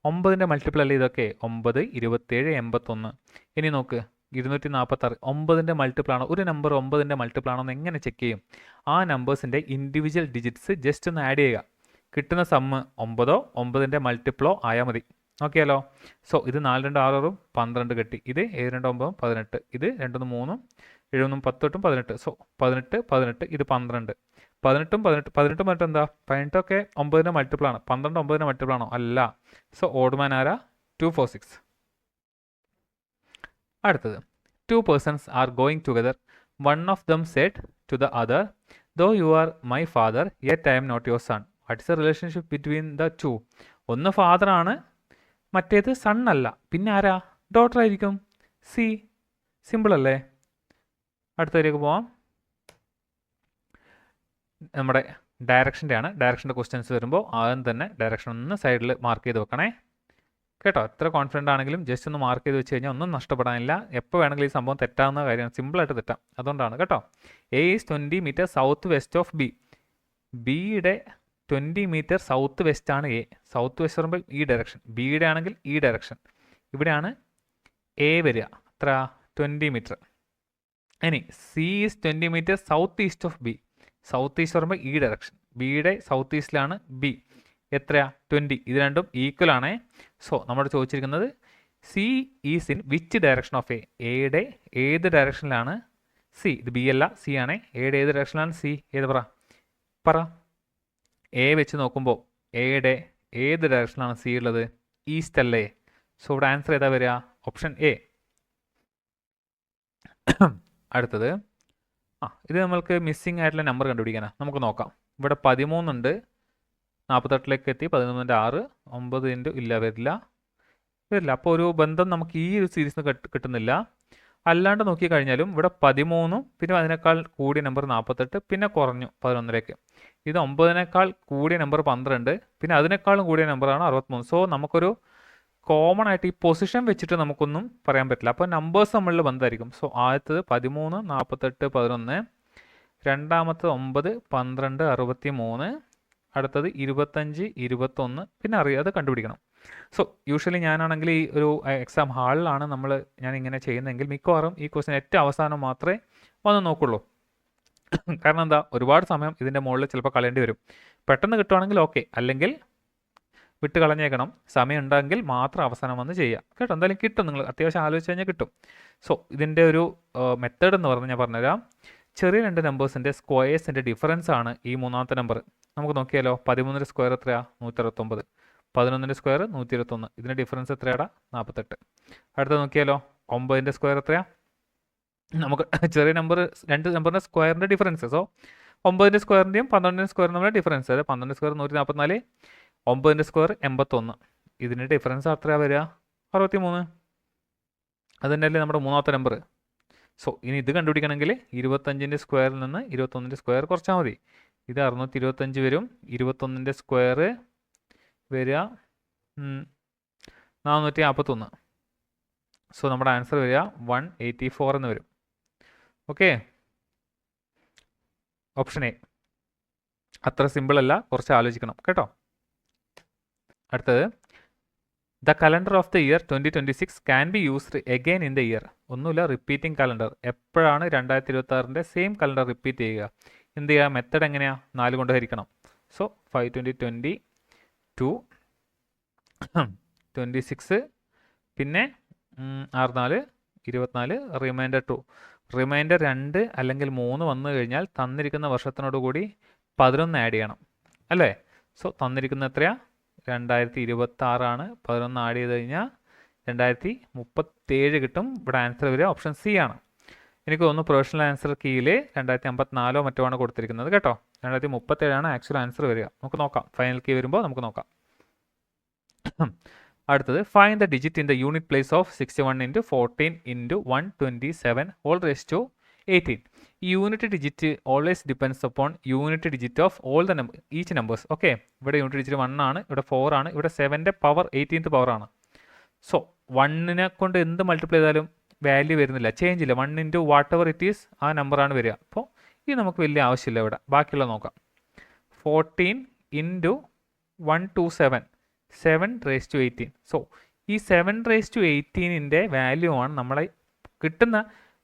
9ൻ്റെ മൾട്ടിപ്പിൾ അല്ലേ ഇതൊക്കെ? 9 27 81. ഇനി നോക്ക്, 246. 9ൻ്റെ മൾട്ടിപ്പിൾ ആണോ? ഒരു നമ്പർ 9ൻ്റെ മൾട്ടിപ്പിൾ ആണോ എന്ന് എങ്ങനെ ചെക്ക് ചെയ്യും? ആ നമ്പേഴ്സിൻ്റെ ഇൻഡിവിജ്വൽ ഡിജിറ്റ്സ് ജസ്റ്റ് ഒന്ന് ആഡ് ചെയ്യുക. കിട്ടുന്ന സമ്മ് 9ഓ 9ൻ്റെ മൾട്ടിപ്പിളോ ആയാൽ മതി. നോക്കിയാലോ. സോ ഇത് 4 2 6 12 കിട്ടി. ഇത് 7 2 9 18. ഇത് 2 3 7 10 8 18. സോ 18 18 ഇത് 12. 18 18 18 18 എന്താ 18ഒക്കെ 9ന്റെ മൾട്ടിപ്പിൾ ആണ്. 12 9ന്റെ മൾട്ടിപ്പിൾ ആണോ? അല്ല. സോ ഓഡ്മാൻ ആരാ? 2 4 6. അടുത്തത് 2 persons are going together. One of them said to the other, though you are my father, yet I am not your son. What is the relationship between the two? ഒന്ന് father ആണ്, മറ്റേത് sun അല്ല. പിന്നെ ആരാ? Daughter ആയിരിക്കും. C. Simple അല്ലേ? അടുത്തതിലേക്ക് പോവാം. നമ്മുടെ ഡയറക്ഷൻ്റെ ആണ്. ഡയറക്ഷൻ്റെ ക്വസ്റ്റ്യൻസ് വരുമ്പോൾ ആദ്യം തന്നെ ഡയറക്ഷൻ ഒന്ന് സൈഡിൽ മാർക്ക് ചെയ്ത് വെക്കണേ കേട്ടോ. എത്ര കോൺഫിഡൻ്റ് ആണെങ്കിലും ജസ്റ്റ് ഒന്ന് മാർക്ക് ചെയ്ത് വെച്ച് കഴിഞ്ഞാൽ ഒന്നും നഷ്ടപ്പെടാനില്ല. എപ്പോൾ വേണമെങ്കിലും ഈ സംഭവം തെറ്റാവുന്ന കാര്യമാണ്. സിമ്പിളായിട്ട് തെറ്റാം. അതുകൊണ്ടാണ് കേട്ടോ. A is 20 meter south west of B. ബിയുടെ 20 meter സൗത്ത് വെസ്റ്റ് ആണ് എ. സൗത്ത് വെസ്റ്റ് പറയുമ്പോൾ ഈ ഡയറക്ഷൻ. ബിയുടെ ആണെങ്കിൽ ഈ ഡയറക്ഷൻ. ഇവിടെയാണ് എ വരിക. എത്ര? 20 meter. ഇനി C is 20 meter south east of B. South east പറയുമ്പോൾ ഈ ഡയറക്ഷൻ. ബിയുടെ സൗത്ത് ഈസ്റ്റിലാണ് ബി. എത്രയാ? 20. ഇത് രണ്ടും ഈക്വൽ ആണേ. സോ നമ്മൾ ചോദിച്ചിരിക്കുന്നത് C is in which direction of A. എയുടെ ഏത് ഡയറക്ഷനിലാണ് സി? ഇത് ബി അല്ല, സി ആണേ. എയുടെ ഏത് ഡയറക്ഷനിലാണ് സി? ഏത് പറ. എ വെച്ച് നോക്കുമ്പോൾ എയുടെ ഏത് ഡയറക്ഷനിലാണ് സി ഉള്ളത്? ഈസ്റ്റ് അല്ലേ? സോ ഇവിടെ ആൻസർ ഏതാ വരിക? Option A. അടുത്തത് ഇത് നമ്മൾക്ക് മിസ്സിംഗ് ആയിട്ടുള്ള നമ്പർ കണ്ടുപിടിക്കാനാണ്. നമുക്ക് നോക്കാം. ഇവിടെ 13 ഉണ്ട്. 48ലേക്ക് എത്തി. 11ൻ്റെ 6. 9 ഇൻറ്റു ഇല്ല, വരില്ല. അപ്പോൾ ഒരു ബന്ധം നമുക്ക് ഈ ഒരു സീരീസിന് കിട്ടുന്നില്ല. അല്ലാണ്ട് നോക്കിക്കഴിഞ്ഞാലും ഇവിടെ 13 പിന്നെ അതിനേക്കാൾ കൂടിയ നമ്പർ 48 പിന്നെ കുറഞ്ഞു 11ലേക്ക്. ഇത് 9നേക്കാൾ കൂടിയ നമ്പർ 12 പിന്നെ അതിനേക്കാളും കൂടിയ നമ്പറാണ് 63. സോ നമുക്കൊരു കോമൺ ആയിട്ട് ഈ പൊസിഷൻ വെച്ചിട്ട് നമുക്കൊന്നും പറയാൻ പറ്റില്ല. അപ്പോൾ നമ്പേഴ്സ് തമ്മിലുള്ള ബന്ധമായിരിക്കും. സോ ആദ്യത്തത് 13 48 11, രണ്ടാമത്തത് 9 12 63, അടുത്തത് 25 21 പിന്നെ അത് കണ്ടുപിടിക്കണം. സോ യൂഷ്വലി ഞാനാണെങ്കിൽ ഈ ഒരു എക്സാം ഹാളിലാണ് ഞാൻ ഇങ്ങനെ ചെയ്യുന്നതെങ്കിൽ മിക്കവാറും ഈ ക്വസ്റ്റ്യൻ ഏറ്റവും അവസാനം മാത്രമേ വന്ന് നോക്കുള്ളൂ. കാരണം എന്താ, ഒരുപാട് സമയം ഇതിൻ്റെ മുകളിൽ ചിലപ്പോൾ കളയേണ്ടി വരും. പെട്ടെന്ന് കിട്ടുവാണെങ്കിൽ ഓക്കെ, അല്ലെങ്കിൽ വിട്ട് കളഞ്ഞേക്കണം. സമയം ഉണ്ടെങ്കിൽ മാത്രം അവസാനം വന്ന് ചെയ്യുക കേട്ടോ. എന്തായാലും കിട്ടും, നിങ്ങൾ അത്യാവശ്യം ആലോചിച്ച് കഴിഞ്ഞാൽ കിട്ടും. സോ ഇതിൻ്റെ ഒരു മെത്തേഡ് എന്ന് പറഞ്ഞാൽ ഞാൻ പറഞ്ഞുതരാം. ചെറിയ രണ്ട് നമ്പേഴ്സിൻ്റെ സ്ക്വയേഴ്സിൻ്റെ ഡിഫറൻസ് ആണ് ഈ മൂന്നാമത്തെ നമ്പർ. നമുക്ക് നോക്കിയാലോ. 13ൻ്റെ സ്ക്വയർ എത്രയാ? 169. 11ൻ്റെ സ്ക്വയർ 121. ഇതിൻ്റെ ഡിഫറൻസ് എത്രയാടാ? 48. അടുത്ത നോക്കിയാലോ. 9ൻ്റെ സ്ക്വയർ എത്രയാ? നമുക്ക് ചെറിയ നമ്പർ രണ്ട് നമ്പറിൻ്റെ സ്ക്വയറിൻ്റെ ഡിഫറൻസ്. സോ 9ൻ്റെ സ്ക്വയറിൻ്റെയും 12ൻ്റെ സ്ക്വയറിനും തമ്മിലുള്ള ഡിഫറൻസ്. അതായത് 12ൻ്റെ സ്ക്വയർ 144, 9ൻ്റെ സ്ക്വയർ 81. ഇതിൻ്റെ ഡിഫറൻസ് എത്രയാണ് വരിക? 63. അതുതന്നെയല്ലേ നമ്മുടെ മൂന്നാമത്തെ നമ്പർ. സോ ഇനി ഇത് കണ്ടുപിടിക്കണമെങ്കിൽ 25ൻ്റെ സ്ക്വയറിൽ നിന്ന് 21ൻ്റെ സ്ക്വയർ കുറച്ചാൽ മതി. ഇത് 625 വരും. 21ൻ്റെ സ്ക്വയർ വരിക 441. സോ നമ്മുടെ ആൻസർ വരിക 184 എന്ന് വരും. Okay, option A. അത്ര സിമ്പിൾ അല്ല, കുറച്ച് ആലോചിക്കണം കേട്ടോ. അടുത്തത്, the calendar of the year 2026 can be used again in the year. ഒന്നുമില്ല, റിപ്പീറ്റിംഗ് കലണ്ടർ. എപ്പോഴാണ് 2026ൻ്റെ സെയിം കലണ്ടർ റിപ്പീറ്റ് ചെയ്യുക? എന്ത് ചെയ്യുക? മെത്തഡ് എങ്ങനെയാണ്? 4 കൊണ്ട് ഹരിക്കണം. സോ 5 20 22 26 പിന്നെ 6 4 24 റിമൈൻഡർ 2. റിമൈൻഡർ 2 അല്ലെങ്കിൽ 3 വന്നു കഴിഞ്ഞാൽ തന്നിരിക്കുന്ന വർഷത്തിനോട് കൂടി 11 ആഡ് ചെയ്യണം അല്ലേ? സോ തന്നിരിക്കുന്ന എത്രയാ? 2026 ആണ്. 11 ആഡ് ചെയ്ത് കഴിഞ്ഞാൽ 2037 കിട്ടും. ഇവിടെ ആൻസർ വരിക ഓപ്ഷൻ സി ആണ്. എനിക്ക് തോന്നുന്നു പ്രൊഫഷണൽ ആൻസർ കീയിൽ 2054 മറ്റോ ആണ് കൊടുത്തിരിക്കുന്നത് കേട്ടോ. 2037 ആണ് ആക്ച്വൽ ആൻസർ വരിക. നമുക്ക് നോക്കാം, ഫൈനൽ കീ വരുമ്പോൾ നമുക്ക് നോക്കാം. അടുത്തത്, find the digit in the unit place of 61 × 14 × 127 whole raised to 18. ഈ unit digit always depends upon unit digit of all the number each numbers. Okay, ഇവിടെ യൂണിറ്റ് ഡിജിറ്റ് 1 ആണ്, ഇവിടെ 4 ആണ്, ഇവിടെ 7ൻ്റെ പവർ 18th പവർ ആണ്. സോ 1നെ കൊണ്ട് എന്ത് മൾട്ടിപ്ലൈ ചെയ്താലും വാല്യൂ വരുന്നില്ല, ചേഞ്ച് ഇല്ല. 1 × വാട്ട് എവർ ഇറ്റ് ഈസ് ആ നമ്പറാണ് വരിക. അപ്പോൾ ഇത് നമുക്ക് വലിയ ആവശ്യമില്ല. ഇവിടെ ബാക്കിയുള്ളത് നോക്കാം. 14 × 127 7 raised to 18. സോ ഈ 7 raised to 18ൻ്റെ വാല്യൂ ആണ് നമ്മളെ കിട്ടുന്ന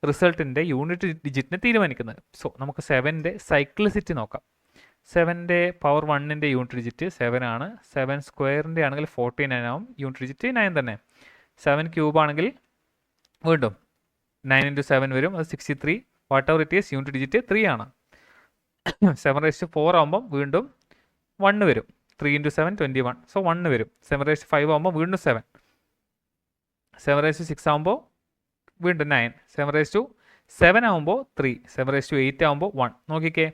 റിസൾട്ടിൻ്റെ യൂണിറ്റ് ഡിജിറ്റിനെ തീരുമാനിക്കുന്നത്. സോ നമുക്ക് 7ൻ്റെ സൈക്ലിസിറ്റി നോക്കാം. 7ൻ്റെ പവർ 1ൻ്റെ യൂണിറ്റ് ഡിജിറ്റ് 7 ആണ്. 7 സ്ക്വയറിൻ്റെ ആണെങ്കിൽ 49 ആവും. യൂണിറ്റ് ഡിജിറ്റ് 9 തന്നെ. 7 ക്യൂബ് ആണെങ്കിൽ വീണ്ടും 9 × 7 വരും, അത് 63. What ever it is unit digit 3 ആണ്. 7⁴ ആകുമ്പോൾ വീണ്ടും 1 വരും. 3 × 7 21. സോ 1 വരും. 7⁵ ആകുമ്പോൾ വീണ്ടും 7. 7⁶ ആകുമ്പോൾ വീണ്ടും 9. 7⁷ ആകുമ്പോൾ 3. 7⁸ ആകുമ്പോൾ 1. നോക്കിക്കേ,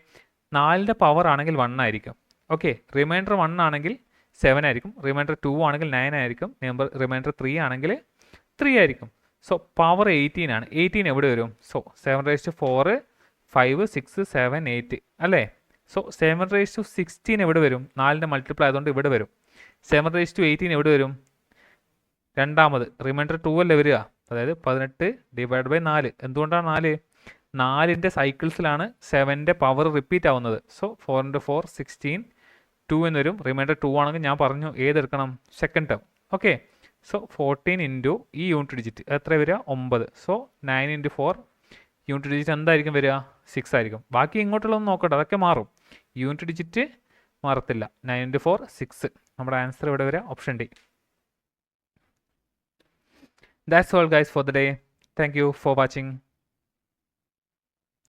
4ൻ്റെ പവർ ആണെങ്കിൽ 1 ആയിരിക്കും. ഓക്കെ, റിമൈൻഡർ 1 ആണെങ്കിൽ 7 ആയിരിക്കും. റിമൈൻഡർ 2 ആണെങ്കിൽ 9 ആയിരിക്കും. റിമൈൻഡർ 3 ആണെങ്കിൽ 3 ആയിരിക്കും. സോ പവർ 18 ആണ്. 18 എവിടെ വരും? സോ 7⁴, 5, 6, 7, 8 അല്ലേ? സോ 7�16 എവിടെ വരും? 4ൻ്റെ മൾട്ടിപ്ലൈ ആയതുകൊണ്ട് ഇവിടെ വരും. 7⁸ എവിടെ വരും? രണ്ടാമത് റിമൈൻഡർ 2 അല്ലേ വരിക, അതായത് 18/4. എന്തുകൊണ്ടാണ് 4? 4ൻ്റെ സൈക്കിൾസിലാണ് 7ൻ്റെ പവർ റിപ്പീറ്റ് ആവുന്നത്. സോ 4 × 4 16, 2 എന്ന് വരും. റിമൈൻഡർ 2 ആണെങ്കിൽ ഞാൻ പറഞ്ഞു ഏതെടുക്കണം? Second term. Okay, so 14 into ഈ യൂണിറ്റ് ഡിജിറ്റ് എത്ര വരിക? 9. സോ 9 × 4 യൂണിറ്റ് ഡിജിറ്റ് എന്തായിരിക്കും വരിക? 6 ആയിരിക്കും. ബാക്കി ഇങ്ങോട്ടുള്ളതൊന്നും നോക്കട്ടെ, അതൊക്കെ മാറും. യൂണിറ്റ് ഡിജിറ്റ് മാറത്തില്ല. 9 × 4 6. നമ്മുടെ ആൻസർ ഇവിടെ വരിക option D. That's all guys for the day. Thank you for watching.